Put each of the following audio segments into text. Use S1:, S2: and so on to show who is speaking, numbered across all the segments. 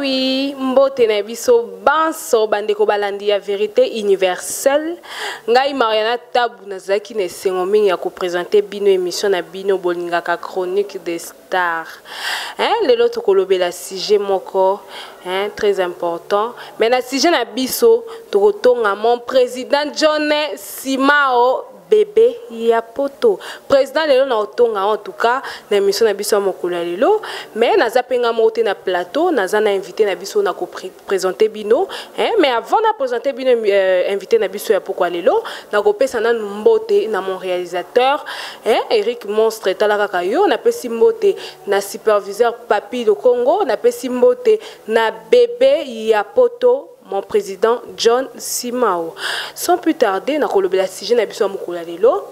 S1: oui, mbote na biso banso bandeko balandi ya vérité universelle. Ngai Mariana Tabu nazaki na sengo mingi ya ko présenter bino émission na bino bolingaka chronique des stars. Lelo to kolobela sujet moko très important. Mais na sujet na biso to tonga mon président John Simao bébé ya poto président lelo na otonga en tout cas na émission na biso mokolo lelo mais naza penga moté na plateau naza na invité na biso na ko présenter bino mais avant de présenter bino invité na biso ya pourquoi lelo na ko pesa na mbote na mon réalisateur Eric Monstre talaka kayo na pesi mbote na superviseur Papi de Congo na pesi mbote na bébé ya poto mon président John Simao. Sans plus tarder, na kolobela sujet na biso mukula lelo.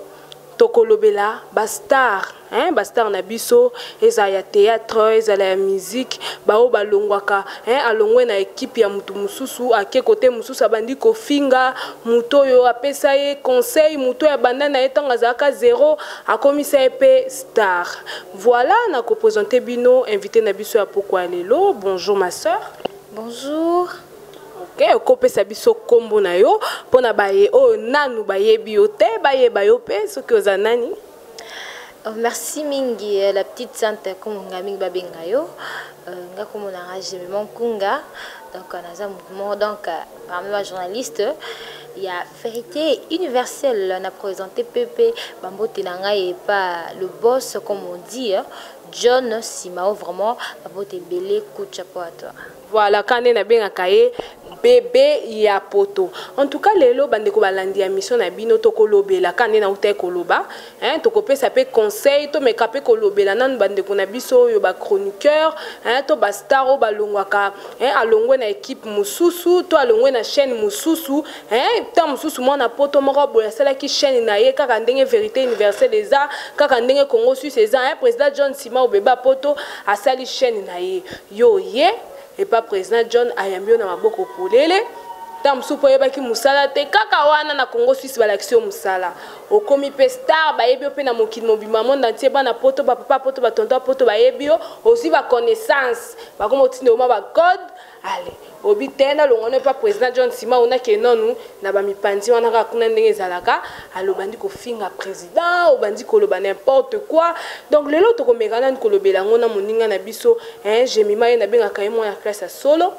S1: To kolobela bastar, bastar na biso eza ya théâtre, eza la musique, bao balongwaka, alongwe na équipe ya mutu mususu, ake côté mususu abandi ko finga, muto yo apesa ye conseil, muto ya bandana etanga zaka zéro, akomisa epé star. Voilà, na ko présenter bino invité na biso ya pourquoi lelo. Bonjour ma sœur.
S2: Bonjour.
S1: Kope sabiso kombo na yo pona baye o nanu baye biote baye bayope ce que zanani.
S2: Merci mingi la petite sainte comme ngami babenga yo nga comme na rage mon kunga donc naza mouvement donc parmi les journalistes il y a vérité universelle on a présenté Pepe Bambote nanga et pas le boss comme on dit John Simao vraiment Bambote belé coup de chapeau à toi.
S1: Voilà quand on a bien kaye bébé ya poto. En tout cas lelo bandeko balandi ya mission na bino to kolobela quand na uta koloba to kopé ça peut conseil to mekape kolobela nan bandeko na biso yo ba chroniqueur to ba star o balongwaka alongwe na équipe mususu to alongwe na chaîne mususu ta mususu mona poto moko boya sala ki chaîne na ye kaka ndenge vérité universelle eza kaka ndenge Congo Suisse eza président John Simao bébé poto asali chaîne na ye yo ye et pas président John ayambio na maboko polele tam supo yebaki musala te kaka wana na Congo Suisse balaction musala okomi pe star bayebio pe na mokili mobima monde entier bana poto ba papa poto ba tonton poto bayebio aussi ba connaissance ba komo tinde oma ba code allez obi tena longone pas président John Simao na ke nonu na ba mipandi wana ka kuna ndenge zalaka alobandi ko finga président obandi ko loba n'importe quoi donc lelo to komekana ko lobela ngona moninga na biso jemima ye na benga kaye mo ya classe solo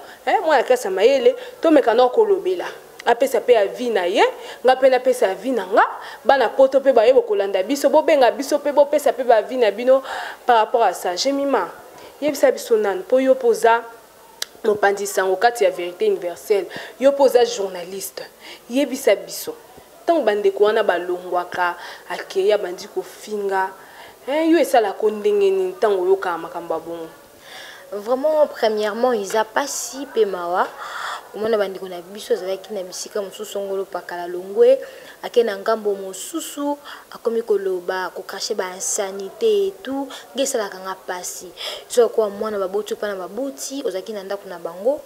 S1: mo ya classe mayele to mekana ko lobela apesa pe avi na ye nga pe na pesa avi na nga bana poto pe baye bokolanda biso bobenga biso pe bopesa pe ba avi na bino par rapport à ça jemima yebisa biso nan po yo posa mon pandisango kati ya vérité universelle yo posa journaliste yebisa biso tant bandeko wana balongwaka akeya bandi ko finga yo esala ko ndenge ni ntango yo ka makamba bon.
S2: Vraiment premièrement ils a pas si pemawa komona bandeko na biso zalaki na bisika mosusu ngolo pakala longwe akena ngambo mosusu akomi koloba ko cracher ba insanité et tout ngesala kanga pasi so kwa mwana babuti pa na babuti ozaki na ndako na bango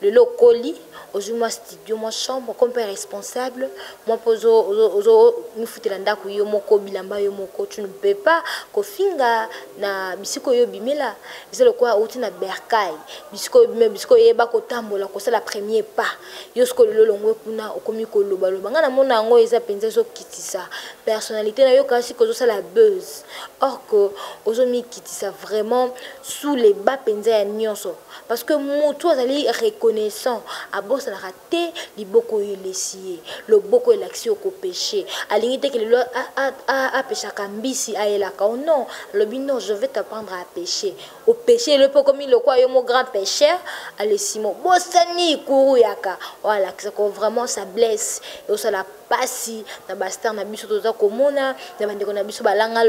S2: le lokoli ozuma studio moi chambre comme père responsable moi pozo mi futela ndako yo moko bilamba yo moko tu ne peux pas ko finga na bisiko yo bimela c'est le quoi outi na berkai bisiko yeba ko tambola ko c'est la premier pas yo sko le longwe kuna okomi ko loba loba ngana mona ngo eza penza zo kitisa personnalité na yo kasi ko zo la buzz or que ozomi kitisa vraiment sous les bas penza ya nyonso parce que moto azali reconnaissant à boss la raté li boko yelesier le boko l'action ko péché alingi que le a péché kambisi aela ka non le bino je vais t'apprendre à pécher au péché le peu comme le quoi yo mon grand pécheur allez Simon bosani kuru yaka voilà que vraiment ça blesse et ça la pasi na bastar na biso toza komona na bandeko na biso balanga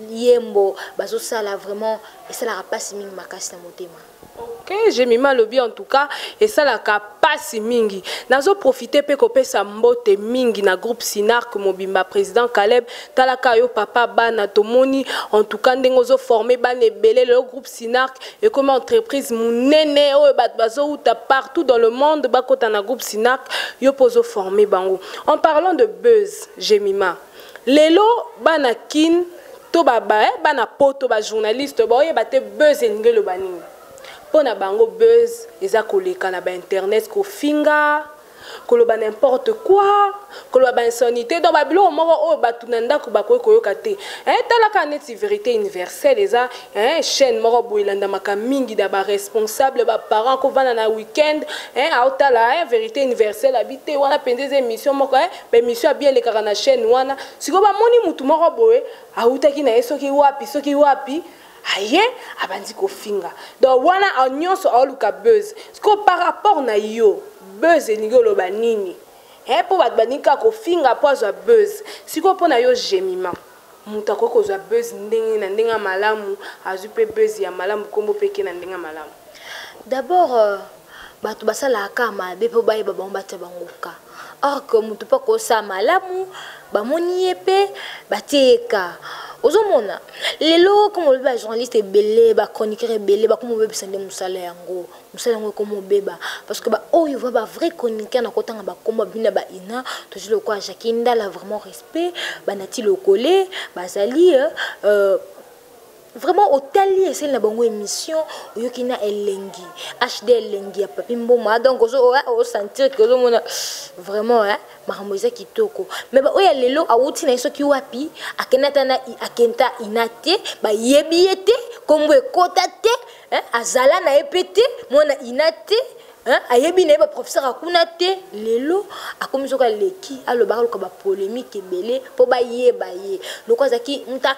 S2: yembo bazo sala vraiment et ça la pasi mingi makasi na motema.
S1: Ok, j'ai mis mal au bien en tout cas et ça la capacité mingi. Nazo profiter pe ko pesa mbote mingi na groupe Sinar que mobimba président Caleb talaka yo papa bana tomoni en tout cas ndengozo formé bane belé le groupe Sinar et comme entreprise munene o bazo uta partout dans le monde bakota na groupe Sinar yo pozo formé bango. En parlant de buzz, Jemima. Lelo bana kin to baba bana poto ba journaliste ba oyeba te buzz ngelo banini. pona bango buzz eza koleka na ba internet ko finga koloba n'importe quoi koloba ba insanité donc babilo moko o batuna ndako bakoy koyoka te talaka neti vérité universelle eza chaîne moko boyelanda maka mingi da ba responsable ba parents ko vana na weekend aotala vérité universelle habité wana pendeze émission moko ba émission bien le kana chaîne wana siko ba moni mutu moko boye autaki na soki wapi aye abandi ko finga donc wana nyonso aoluka buzz siko par rapport na yo buzz elingi oloba nini po bato banika kofinga po azwa buzz siko mpo na yo Jemima mutu akoki kozwa buzz ndenge na ndenge malamu azwi mpe buzz ya malamu kombo peke na ndenge malamu
S2: d'abord bato basalaka mabe mpo bayeba bango batia bango ka or que mutu mpo akosala malamu bamoni ye mpe batieka ozomona lelo comme on va journaliste belé ba chroniqueur belé ba comme beba sande musala yango comme beba parce que ba oh il va ba vrai chroniqueur na kotanga ba komba bina ba ina toujours le quoi Jakinda la vraiment respect ba nati le collé ba zali vraiment au tali c'est la bonne émission yokina elengi HD elengi ya papi mboma donc o sentir que mona vraiment mahamoza kitoko mais ba oya lelo awuti na iso ki wapi akenata na akenta inate ba yebiete kombo ekota te azala na epete mona inate ayebi na ba professeur akuna te lelo akomiso ka leki aloba ko ba polémique belé po ba yeba ye loko zaki muta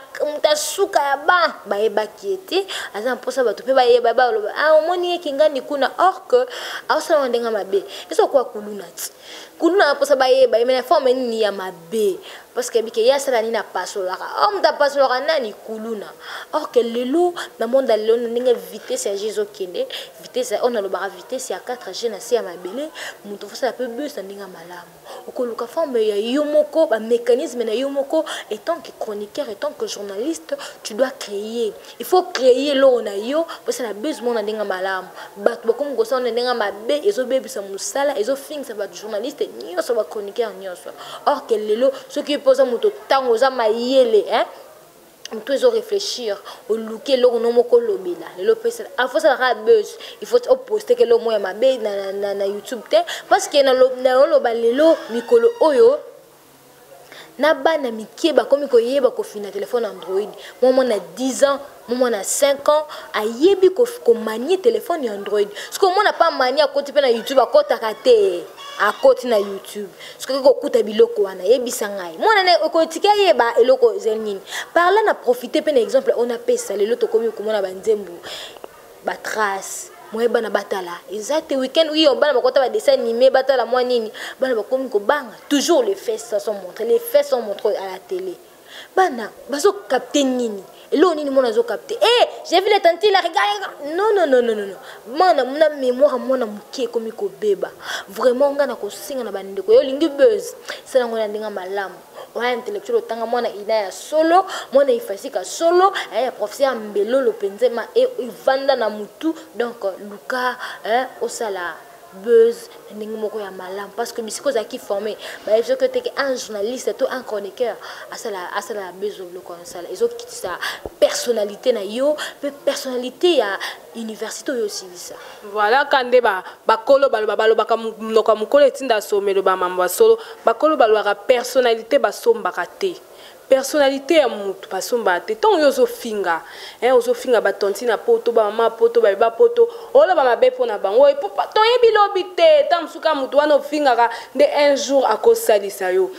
S2: suka ya ba yeba kiete aza mposa bato pe ba yeba ba loba omoni ekingani kuna or que awsa ndenga mabe eso kwa kuluna mposa ba yeba mais forme ni ya mabe parce que bike ya sala ni na pasolaka ta pasolaka nani kuluna or que lelo na monde lelo ndenge vitesse ya Jésus kende vitesse on a le bar vitesse ya 4G na sia mabele mutu fosa peu bus ndinga malamu okoluka forme ya yomoko ba mécanisme na yomoko étant que chroniqueur étant que journaliste tu dois créer il faut créer l'on a yo parce que la bus mon ndinga malamu bat bokom gosa ndinga mabe ezo bebisa musala ezo finga ba journaliste nyoso ba chroniqueur nyoso or que lelo ce qui pose mutu tango za mayele on peut réfléchir au looké l'on nomme kolobela le lopes il faut ça la buzz il faut poster que le moyen mabe na YouTube parce que na lo balelo mikolo oyo na bana mikieba comme ko yeba ko fina téléphone Android moi na 10 ans moi na 5 ans ayebi ko manier téléphone Android parce que moi na pas manier à côté na YouTube à côté à côté na YouTube ce que ko kuta biloko wana yebisa ngai moi na ko tika yeba eloko zenini par là na profiter par exemple on a pesa lelo to komi ko mona banzembu ba trace moi bana batala exact weekend oui on bana bakota ba dessin animé batala moi nini bana bakomi ko banga toujours les fesses sont montrées à la télé bana bazo capter nini elo nini mona zo capter j'ai vu les tantes là regarde non mana mémoire mona mukie komi ko beba vraiment ngana ko singa na bande ko yo lingi buzz c'est la ngona ndinga malamu ouais intellectuel tanga mona ina ya solo mona ifasika solo ya professeur mbelo lo penzema et ivanda na mutu donc luka osala buzz ndinga moko ya malam parce que bisiko za ki formé ba je que te un journaliste to un chroniqueur asala buzz le comme ça ils ont sa personnalité na yo personnalité ya université aussi ça
S1: voilà kande bakolo baloba kamunoka mukolo etinda somelo ba mambo solo bakolo balwa personnalité basombaka te personnalité ya mutu basomba te ton yo finga ozofinga batonti na poto ba mama poto ba poto ola ba mabe pona bango to yebi lobi te tamsuka mutu wana ofingaka nde un jour akosalisa yo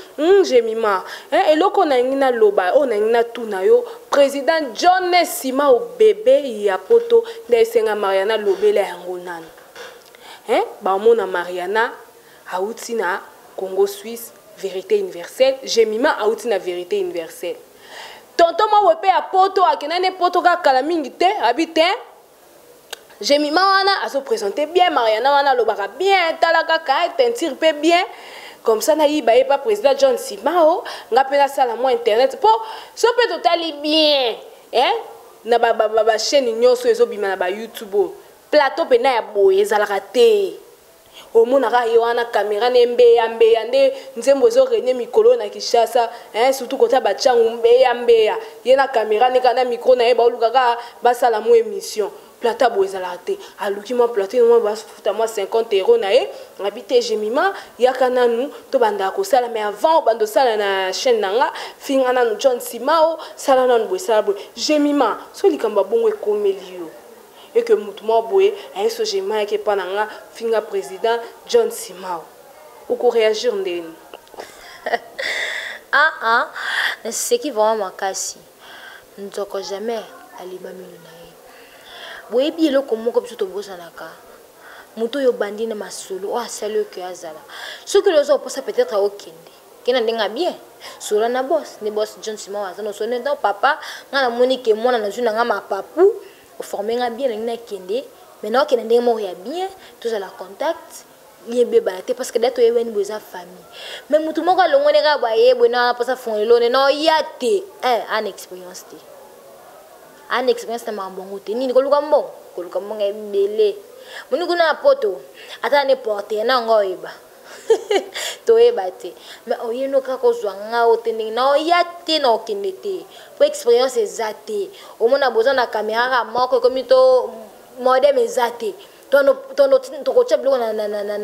S1: Jemima eloko na ngina loba o na ngina tuna yo président John Sima o bébé ya poto nde senga Mariana lobela yango nana ba mona Mariana auti na Congo Suisse vérité universelle Jemima auti na vérité universelle tonton mo wepe ya poto akenane poto ka kala mingi te habite Jemima wana aso présenter bien Mariana wana lobaka bien talaka ka teinture pe bien comme ça na yiba pas président John Simao ngapela sala mo internet po so pe totali bien na ba chaîne nyonso ezobima na ba YouTube plateau pe na ya boye ezalaka te omonaka yo wana caméra nembeya nde nzembo zo rene mikolo na Kishasa surtout kota bachangu mbeya ye na caméra ne kana micro na ye ba olukaka basala mo émission plata boza la te aluki moi plata moi ba futa moi 50 € na e habité Jemima yaka nanu to banda ko sala mais avant bando sala na chaîne nanga finga nanu John Simao sala nanu boy sala boy Jemima so likamba bongo ekomelio et que mutumo boy un so Jemima ke pananga finga président John Simao ou ko réagir ndeni
S2: c'est qui vraiment makasi nzoko jamais alima mino na ye boye bi eloko moko biso tobosanaka moto yo bandi na masolo o asali oke azala soki lozo oposa peut-être okende kena ndenga bien sola na boss ni boss John Simao azana so ne papa ngana moni ke mona na juna ngama papu o former nga bien na kende maintenant kena ndenga mo ya bien tous à la contact liebe balate parce que dato yebeni boza famille mais mutu moko longone ka ba yebo na posa fonelo ne no yate an expérience te an expérience na mambongo te nini koluka mbongo ebele muni kuna poto ata ne porter na ngoyeba to ebate mais oyeno ka ko zwanga otending na yate na okendete po expérience ezate omona boza na caméra ka moko comme to modem ezate na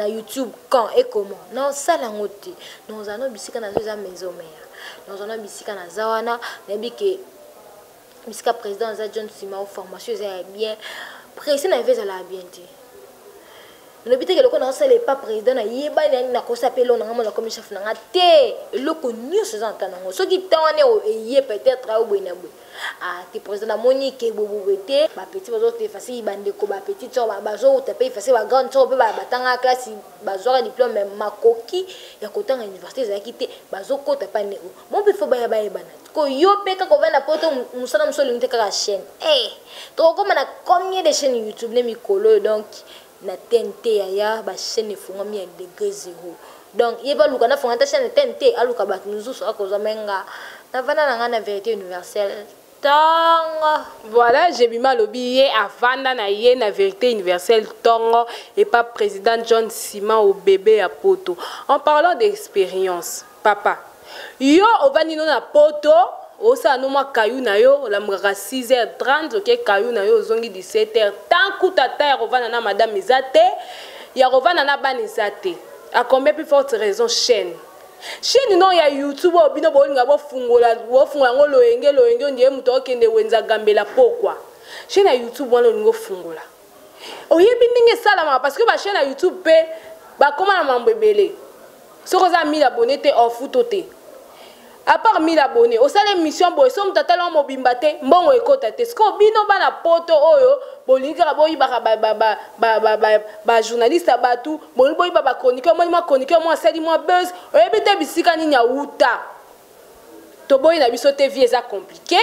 S2: YouTube quand et comment non ça la ngoti nous allons bisika na za maison mère nous allons bisika na zawana nabi ke bisika président za John Simao formation za bien président na veza la bien ti le bité que le connaît ça les pas président na yeba na ko s'appelle na ngamo comme chef na ngate le connu ce entend ngo so ki tane o yé peut-être au boinabo te président Monique bobobete ba petit bazo te facile bande ko ba petit to ba bazo te pe facile ba grand to ba batanga classe bazo diplôme makoki ya kotanga université za kité bazo ko te pa ne mon pe fo ba ya bana ko yo pe ka ko vana poto musala musolo ngite ka chaîne to ko mana combien de chaînes YouTube ne mikolo donc na TNT ya ba chaîne fonga mi de degré 0 donc yeba luka na fonga ta chaîne TNT aluka ba nuzuso akoza menga na vana na vérité universelle.
S1: Voilà, j'ai mis mal au billet avant d'anayer la vérité universelle tongo et pas président John Simao au bébé à poto. En parlant d'expérience, papa, yo obanino na poto, osa no ma kayu na yo, la mra 6h30, ok kayu na yo zongi 17h. Tant que tata ya rovana na madame Izate, ya rovana na banizate. À combien plus forte raison chaîne? Chaîne non ya YouTube obino bolinga bofungola ngo loenge ndiye muto okende wenza gambela pokwa chaîne ya YouTube wana ngo fungola oyebi ninge salama parce que ba chaîne ya YouTube pe ba koma na mambo ebele soko za 1000 abonnés te ofutote à part 1000 abonnés au sale mission boy som tatala mobimba te mbongo ekota te sko bino bana poto oyo bolinga boyi ba journaliste abatu boyi ba chroniqueur moi sali moi buzz oyebi te bisika ni nyauta to boyi na biso te vie eza compliqué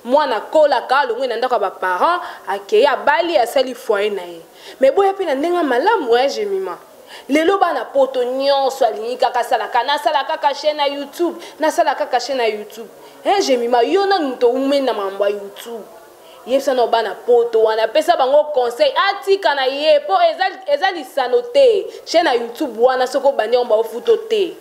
S1: moi na kola ka longo na ndako ba parents akeya bali asali foyer na ye mais boya pe na ndenga malamu Jemima lelo bana poto nyonso alingi kaka salaka na salaka ka chaîne na YouTube na salaka ka chaîne na YouTube Jemima yo na nto umena mambo ya YouTube yebisa no bana poto wana pesa bango conseil atika na ye po ezali sanote chaîne na YouTube wana soko bandi on ba ofuto te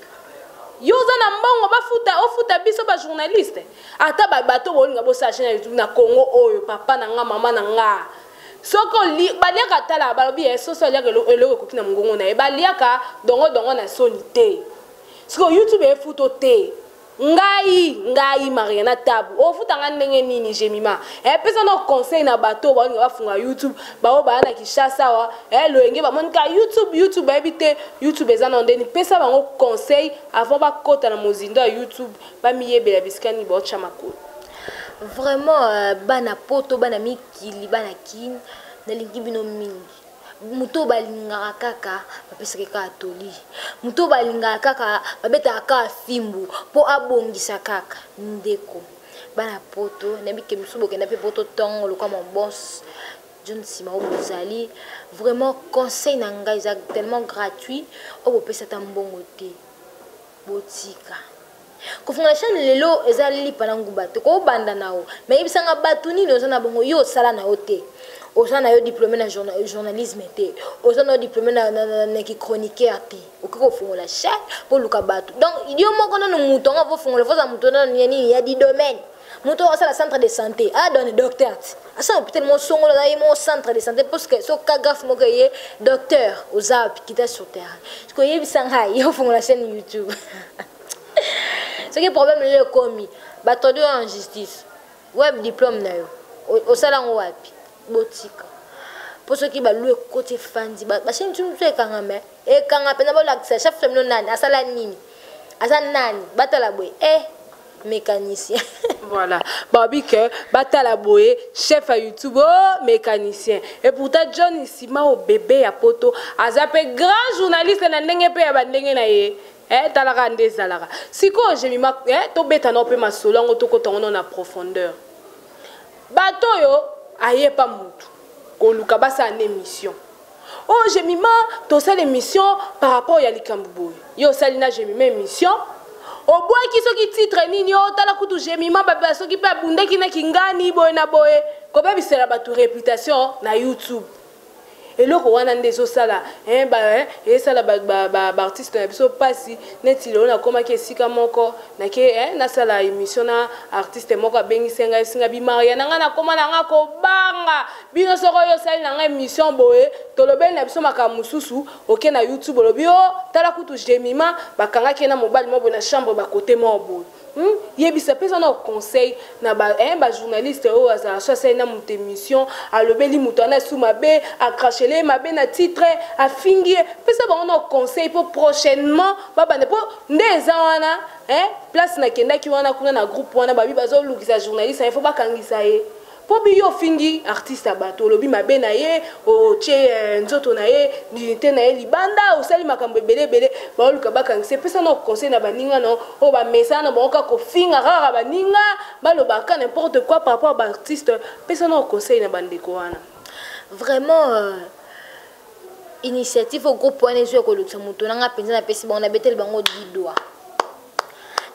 S1: yo za na mbongo ba ofuta biso ba journaliste ata ba bato bolinga bo sa chaîne na YouTube na Congo oyo papa na nga mama na nga soko li baliaka tala balobi soso liaka eloko kokina mongongo na e baliaka dongo na sonité siko YouTube efuto te ngai Mariana Tabu ofutanga ndenge nini Jemima pesa no conseil na bato balinga bafunga YouTube bao bana Kishasa wa loenge ba monika YouTube ebite YouTube ezana ndeni pesa bango conseil avant ba kota na mozindo ya YouTube ba miyebela biskani ba chamakolo.
S2: Vraiment bana poto bana mikili bana kin na lingi bino mingi muto balinga kaka bapesaka ka atoli muto balinga kaka babeta ka fimbu po abongisa kaka ndeko bana poto na bike misubo kenda pe poto tongo lo comme boss John Simao bozali vraiment conseil na ngai za tellement gratuit o bopesa tambongo te botika kofunga chaîne lelo ezali pana ngubate ko banda nao mais ibisanga batu nini ozana bongo yo sala na ote ozana yo diplômé na journalisme te ozana yo diplômé na ki chroniqueur te okiko fungola chaîne pour luka batu donc idio moko na muto nga vo fungola foza muto na nini ya di domaine moto à la centre de santé a donné docteur ça peut-être mon son là mon centre de santé parce que so grave mo que docteur aux zap qui est sur terre parce que y Shanghai ils font la chaîne YouTube ce qui est problème le commis batodo en justice web diplôme na yo au salon wapi botika pour ceux qui ba le côté fandi ba chaîne tu e kangame e kanga pena ba la chef femino nani asala nini asa nani batala boy mécanicien.
S1: Voilà. Babi que batala boy chef à YouTube oh, mécanicien. Et pourtant John ici ma au bébé à poto azape grand journaliste na ndenge pe ya bandenge na ye. Talaka ndezalara. Siko je mi ma to beta na pe ma solongo to ko tongo na profondeur. Bato yo aye pa mutu. Ko luka basa en émission. Oh je mi ma to ça l'émission par rapport ya likambuboy. Yo salina je mi ma émission. Au bois qui sont qui titre nini o tala kutu jemima baba so qui pe bunde ki na kingani boy na boy ko ba bisela batu réputation na YouTube et le ko wana ndezo sala et sala ba artiste na biso pasi neti lo na koma ke sika moko na ke na sala émission na artiste moko bengi senga singa bi Mariana na koma na nga ko banga bino soko yo sala na émission boy to lo ben na biso makamususu oke na YouTube lo bio tala kutu jemima bakanga ke na mobile mo na chambre ba côté mo boy yebisa pesa na conseil na ba journaliste o aza so na mon émission a lobeli mutana sou mabe a crachele mabe na titre a fingi pesa ba on conseil pour prochainement baba ne po ndeza wana place na kenda ki wana kuna na groupe wana babi bazo lukisa journaliste il faut ba kangisa ye po bi yo fingi artiste abato lobi mabe na ye o che nzoto na ye dignité na ye libanda o sali makambo belebele ba luka ba kangisa pesa na conseil na baninga no o ba message na bonka ko finga rara baninga ba lo ba ka n'importe quoi par rapport à artiste pesa na conseil na bandeko wana
S2: vraiment initiative au groupe wana zo ko lukisa muto na penza na pesi ba na betel bango didwa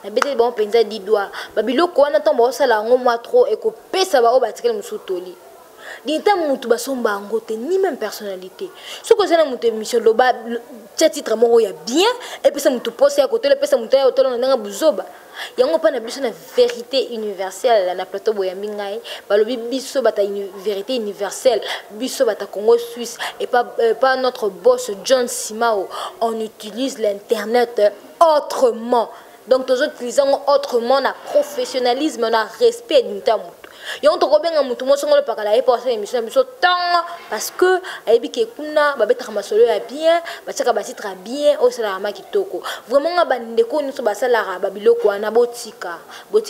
S2: na betel bango penza didwa babiloko wana tombo sala ngo moi trop et ko pesa ba o batikele musutoli dinta mutu basomba ngo te ni même personnalité ce que c'est mutu émission loba titre moko ya bien et puis ça mutu poste à côté le pesa mutu ya hôtel na buzoba yango pa na biso na vérité universelle na plateau boyambi ngai balobi biso bata vérité universelle biso bata Congo Suisse et pas notre boss John Simao on utilise l'internet autrement donc tous utilisons autrement na professionnalisme na respect d'une tamu yon to ko benga mutu mo songolo pakala e pour émission biso tant parce que ayebi ke kuna babeta masolo ya bien bataka basitra bien o sala ma kitoko vraiment nga bande ko nso basala babiloko wana botika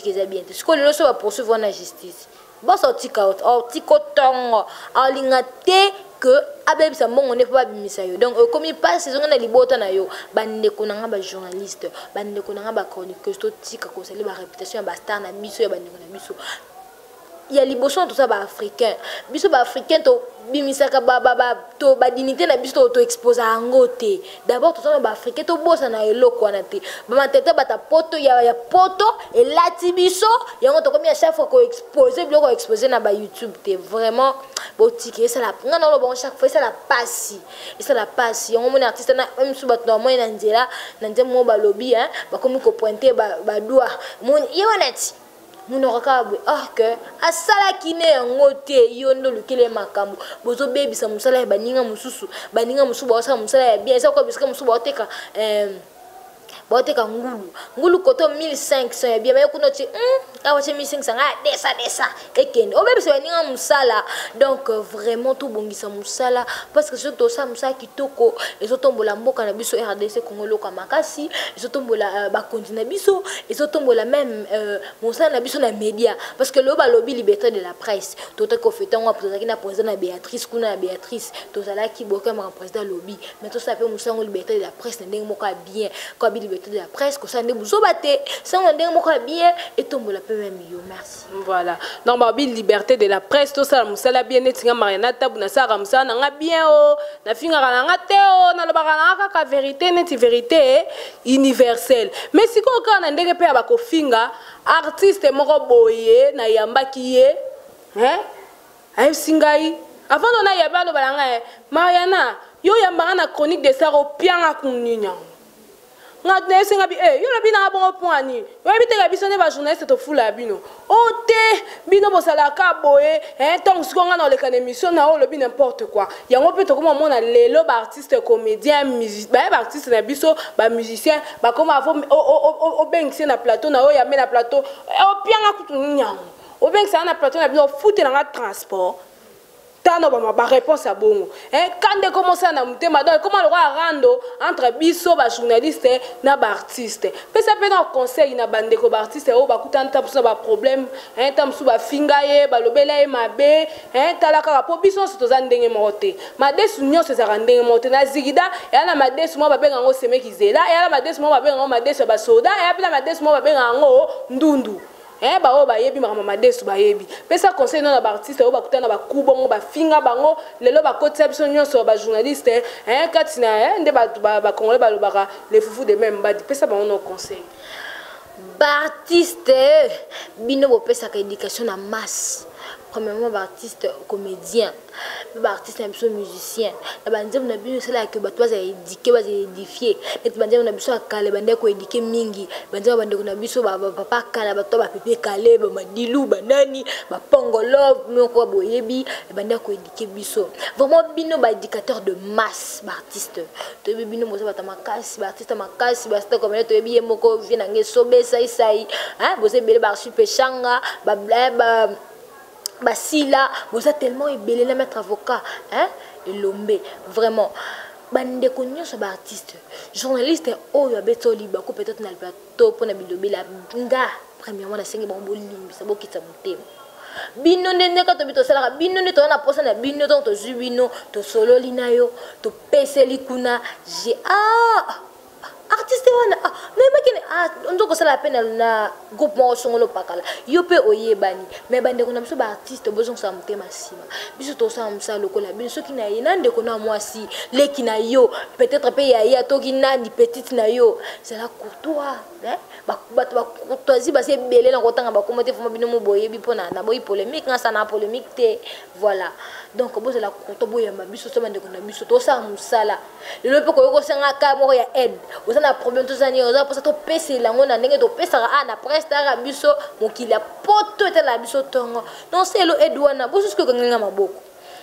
S2: eza bien ce que le so va poursuivre na justice ba sortika o tiko tongo alingate que abebi sa mongo ne pas bimisa yo donc comme il passe saison na libota na yo bande ko na ba journaliste bande ko na ba chroniqueuse to tika ko sala ba réputation ya ba star na biso ya bande ko na biso il y a liboso tout ça ba africain biso ba africain to bimisaka to ba dignité na biso to exposer angote d'abord tout ça ba africain to bossa na eloko na te ba matete bata poto ya poto et lati biso yango to comme à chaque fois ko exposer biloko exposer na ba YouTube te vraiment botike ça la ngana lo bon chaque fois ça la passe et ça la passe yango mon artiste na même sous bato moi na nzela na ndemo ba lobby ba comme ko pointer ba doigt mon yonati munorakabwe que asala kine ngote yondo lukele makambo bozo bebisa musala ya baninga mususu ba osala musala ya bien ça ko bisika mususu ba oteka ngulu koto 1500 ya bien mais kuno ti awa 1500 desa ekende obebisa baninga musala donc vraiment tout bongisa musala parce que surtout ça musala kitoko ezotombola mboka na biso RDC Congo loka makasi ezotombola ba continent biso ezotombola même musala na biso na média parce que le lobby liberté de la presse tout ko fetango pour na président na Béatrice kuna na Béatrice to zala ki boka ma président lobby mais tout ça fait musala liberté de la presse ndenge moko bien ko liberté de la presse ko ça ne buzobate ça ndenge moko bien et tombola peu même yo merci
S1: voilà donc babi liberté de la presse tout ça musala bien etinga Mariana tabu na sara musala nga bien o na finga nga te o na lobaka na ka vérité neti vérité universelle mais siko ka na ndenge pe ba ko finga artiste moko boye na yambaki ye ay singai avant na yaba lo balanga Mariana yo yambanga na chronique de saro pianga kuninya nga senga bi yo la bina bon poani yo bite ga biso ne ba journaliste to fula bino ote bino bosalaka boye tant sikonga na lekana émission na o lobi n'importe quoi yango pe to comme mona lelo ba artiste comédien musicien ba artiste na biso ba musicien ba comme avant o bengisi na plateau na o ya me na plateau o pianga kutu nyango o bengisi na plateau na bino foute na transport tano ba réponse à bongo quand de commencer na mutema donc comment le rando entre biso ba journaliste na ba artiste pe ça peut dans conseil na bande ko ba artiste o ba kutana ta ba problème ta msu ba fingaye ba lobela e mabe talaka po biso so toza ndenge mote madesu nyonso za ndenge mote na zigida ya na madesu mo ba benga ngo semekizela ya na madesu mo ba benga ngo madesu ba soda ya pila madesu mo ba benga ngo ndundu ba o ba yebi mama desu ba yebi pesa conseil non ba artiste o ba kutana ba kubongo ba finga bango lelo ba kotsa biso nyonso ba journaliste katina nde ba congolais ba lobaka les foufous de même ba pesa ba on conseil
S2: ba artiste bino bo pesa ka éducation na masse. Premièrement, ba artiste comédien, ba artiste musicien. La bande on a bien cela que ba toi za éduquer, ba édifier. Et bande on a biso akale bande ko éduquer mingi. Bande on a biso ba papa kala ba to ba pépé kale ba madilu ba nani ba pongolo mais ko boyebi bande ko éduquer biso. Vraiment bino ba éducateur de masse ba artiste. To bino mo ba tamakasi ba artiste makasi ba sta comme to bi moko vient na sobe sai bo se bele ba super changa ba Basila, vous êtes tellement ébélé à mettre avocat, et l'homme, vraiment. Bande konyo so ba artiste, journaliste o ya beto liba ko peut-être na le plateau pour na bilobi la nga premièrement na sengi bombo limbi sa bokita mutema. Bino ndenge ka to bito sala bino ne to na posa na bino to zubino to solo linayo to peseli kuna j'ai artiste wana même que on doit la peine na groupe mo songolo pakala yo pe oyebani mais bande ko na biso ba artiste besoin sa mutema sima biso to sa msa lokola biso ki na yena ndeko na mwasi leki na yo peut-être pe ya to ki nani petite na yo c'est la courtois ba courtoisie ba se belé na kotanga ba commenter fo bino mo boyebi pona na boyi polémique na sana polémique te voilà donc bo c'est la courtois boya ma biso so bande ko na biso to sa musala le pe ko yo ko senga ka mo ya aide na problème tous années on a pour ça to pèse la ngona ndenge to pèse na prestara biso mokili a poto te la biso tongo non c'est lo edwana bo ce que nganga maboko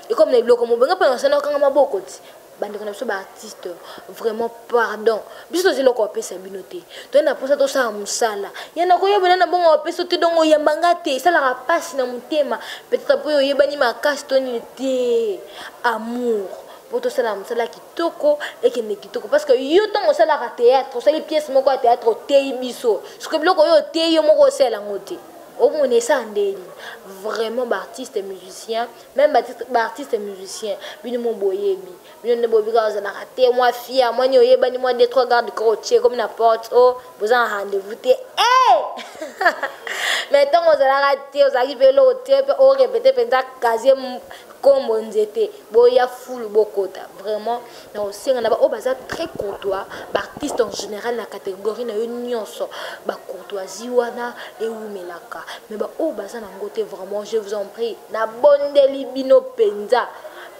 S2: et comme les blocs mo benga pe na nganga maboko ti bande ko na biso ba artiste vraiment pardon biso zelo ko pèse binoté to na pour ça to sa musala yana ko yebana na bongo pèse te dongo yambanga te ça la passe na mutema peut-être po yebani makasi to ni te amour pour tout cela musala kitoko et qui ne kitoko parce que yo tant osala ka théâtre ça les pièces moko théâtre tei biso ce que bloko yo tei yo moko osala ngote o mone ça ndeli vraiment ba artiste musicien même ba artiste musicien bino mo boyebi bino ne bobi ka osala ka te moi fia moi ni oyebani moi des trois gardes crochet comme n'importe vous en rendez-vous te mais tant osala ka te osaki pelo te o répéter penza casier comme on était boya full bokota vraiment na osenga na ba obaza très courtois ba artiste en général la catégorie na nyonso ba courtoisie wana et umelaka mais ba obaza na ngote vraiment je vous en prie na bondeli bino penza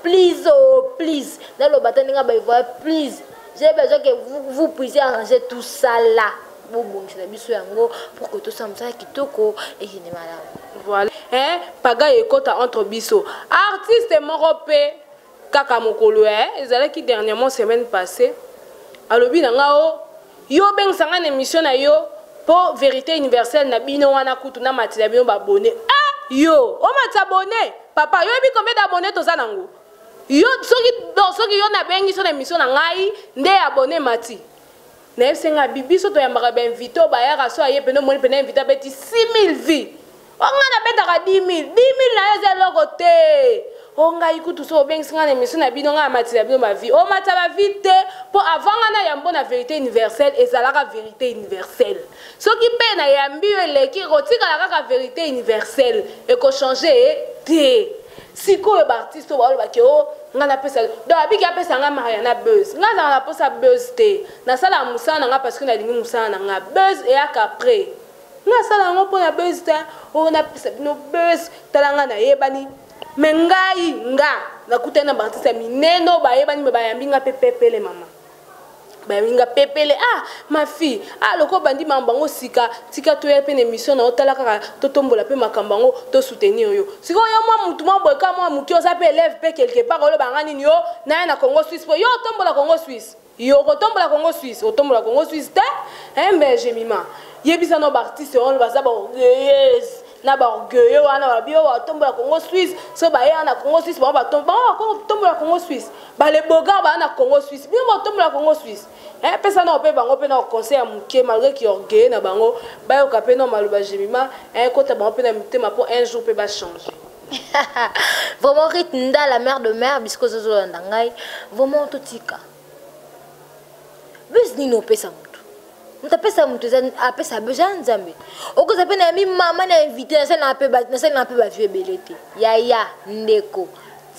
S2: please oh please na lo bataninga ba voir please j'ai besoin que vous puissiez arranger tout ça là pour que tout ça me soit kitoko et qui n'est malade.
S1: Voilà. Paga ekota entre biso. Artiste morope kaka mokolo ezala ki dernièrement semaine passée. Alobi na ngao yo beng sanga na émission na yo pour vérité universelle na bino wana kutu na matila bino ba abonné. Yo, o matsa abonné. Papa, yo bi combien d'abonnés to za nango? Yo soki yo na bengi so na émission na ngai nde abonné mati. Na senga bibiso to yambaka ba invité ba ya raso aye peno moni pena invité beti 6000 vies. Onga na betaka 10000 na yeze loko te. Onga ikutu so bengi singa na émission na bino nga mati na bino ma vie. O mata ba vite pour avant nga na yambo na vérité universelle ezalaka vérité universelle. Soki pe na yambi eleki rotika la vérité universelle et ko changer te. Siko e artiste ba ba ke o ngana pesa do abiki apesa nga Mariana buzz nga za na posa buzz te na sala musana nga parce que na lingi musana nga buzz et après nga sala ngo pona buzz te o na pesa no buzz talanga na yebani mengai nga na kutena artiste mineno ba yebani me ba yambi nga pepe le mama Baminga pepele ma fille loko bandi mambango sika tika to ya pe émission na otala kaka to tombola pe makambango to soutenir yo siko yo mwa mutu mwa boka mwa muki oza pe élève pe quelque part lo bangani ni yo na Congo Suisse po yo tombola Congo Suisse yo ko tombola Congo Suisse o tombola Congo Suisse te mais Jemima yebisa no artiste on baza ba yes na ba orgueil wana ba bio ba tombola Congo Suisse so ba ya na Congo Suisse ba tombola Congo Suisse ba le boga ba na Congo Suisse bio ba tombola Congo Suisse pesa na ope bango pe na conseil ya muke malgré ki orgueil na bango ba yo ka pe no maluba Jemima kota bango pe na mitema pour un jour pe ba changer.
S2: Vraiment Ritnda la mère de mère bisko zozo ndangai vraiment totika bus ni no pesa mutu pesa mutu apesa besoin nzambe okoza pe na mi mama na invité na sala na pe ba vieux belete ya ndeko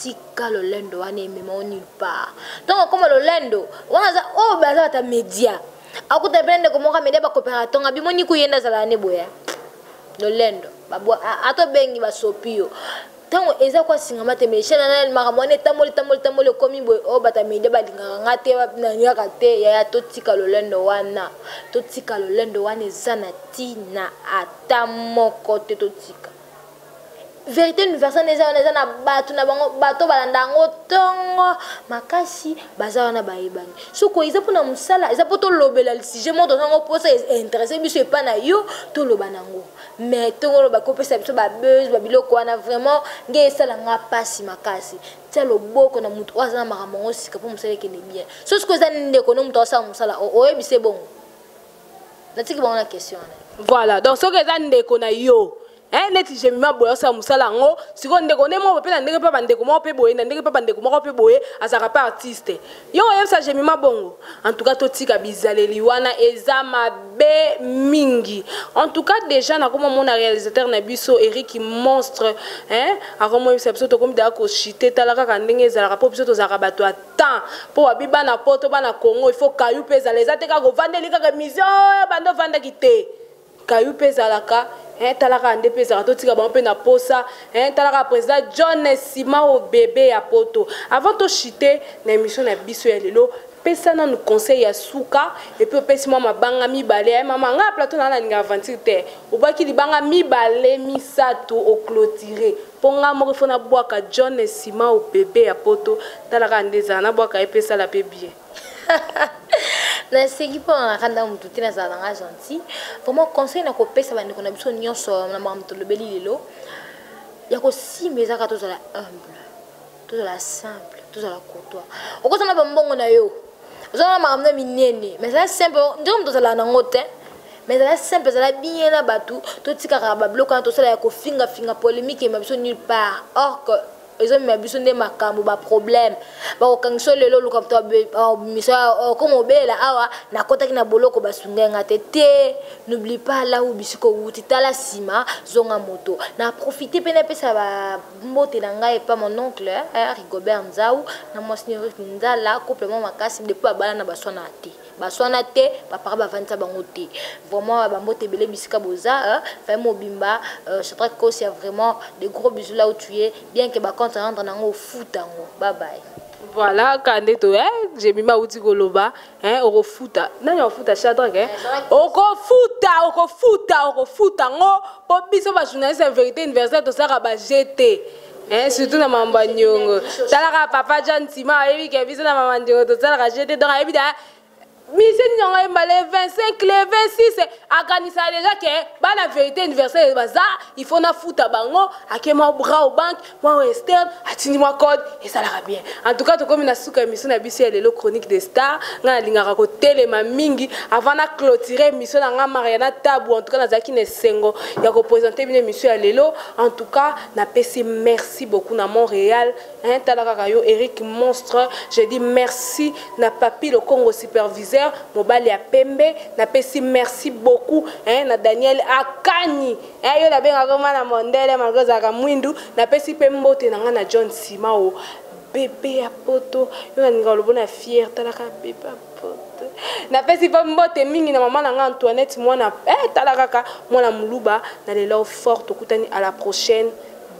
S2: tika lolendo wana emema nulle part donc comme lolendo wana baza ta média akuta pe ndeko moka media ba coopérateur ngabi moni kuyenda zala ne boya lolendo babo ato bengi ba sopio tango eza kwa singa mate meshana na makamone tamoli komi boy bata media balinga ngate na nyaka te ya totika lolendo wana eza na tina ata moko te totika vérité universelle eza na batu na bango bato balandango tongo makasi baza wana baebani soko eza pona musala eza poto lobela le sujet moto zango posa intéressé biso epa na yo to lobanango mais tongo ba kopesa biso ba buzz ba biloko wana vraiment nge esala nga pasi makasi tia loboko na mutu oza na makambo sika po musala kene bien so soko eza ndeko no mutu osala musala oyebise bongo natiki bango na question
S1: voilà donc soko eza ndeko na yo neti Jemima boya sa musala ngo siko ndeko nemo pe na ndenge pa bandeko mo pe boye na ndenge pa bandeko mo pe boye azaka pa artiste yo yebisa Jemima bongo en tout cas totika bizaleli wana eza mabe mingi en tout cas déjà na comme mon réalisateur na biso Eric Monstre akomo yebisa biso to comme da ko chiter talaka ka ndenge ezalaka po biso tozaka bato ata po abiba na poto bana Congo il faut kayu pesa les ateka ko vandeli kaka mission bando vanda kite kayu pesa laka talaka ande pesa totika ba pe na posa talaka président John Sima au bébé ya poto avant to chiter na émission na biso ya lelo pesa na nous conseil ya suka et puis pesa mama banga mi balé mama nga plateau na ninga aventure te obaki libanga mi balé mi sato au clôturer ponga moko fona boaka John Sima au bébé ya poto talaka ande za na boaka pesa la pe bien.
S2: Na segi po na kanda mutu tina za nga gentil vraiment conseil na ko pesa ba ndeko na biso nyonso na mamuto lobeli lelo ya ko simeza ka tozala humble tozala simple tozala courtois okozana ba mbongo na yo ozana makamna minene mais ça simple ndio mutu tozala na ngote mais ça simple ça bien na batu totika ka ba bloka to sala ya ko finga polémique ma biso nulle part or que ils ont mis biso nde makambo ba problème ba okangiso lelo luka to misa comme obela awa na kota kina boloko basunga ngate n'oublie pas là où bisiko wuti tala sima zonga moto na profiter pena pesa ba mbote na ngai pas mon oncle Rigobert Nzau na monseigneur Nzala complètement makasi depuis bala na baswana te papa ba vanta bango te vraiment ba mbote belé bisika boza vraiment bimba je crois que c'est vraiment des gros bisous là où tu es bien que ba rendre nango futango bye bye.
S1: Voilà quand to Jemima uti koloba oko futa nani ofuta Shadrack oko futa ngo po biso ba journaliste vérité universelle to saka ba GT surtout na mamba nyongo talaka papa John Sima ebi ke biso na mamba nyongo to saka GT donc ebi da mission nyonga mbale 25 le 26 akanisa déjà que ba la vérité universelle baza il faut na futa bango akema bras au banque moi western atini moi code et ça la bien en tout cas to comme na suka mission na biso le chronique des stars nga lingaka ko telema mingi avant na clôturer mission na Mariana Tabu en tout cas na zaki ne sengo ya ko présenter une émission ya lelo en tout cas na PC merci beaucoup na Montréal talaka kayo Eric Monstre je dis merci na papi le Congo superviseur mobile ya pembe na pesi merci beaucoup na Daniel Akani yo la benga koma na mondele malgoza ka mwindu na pesi pembote na nga na John Sima o bébé ya poto yo na ngalo bona fier talaka bébé ya poto na pesi pembote mingi na mama na nga Antoinette mwana talaka ka mwana muluba na lelo fort okutani à la prochaine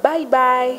S1: bye bye.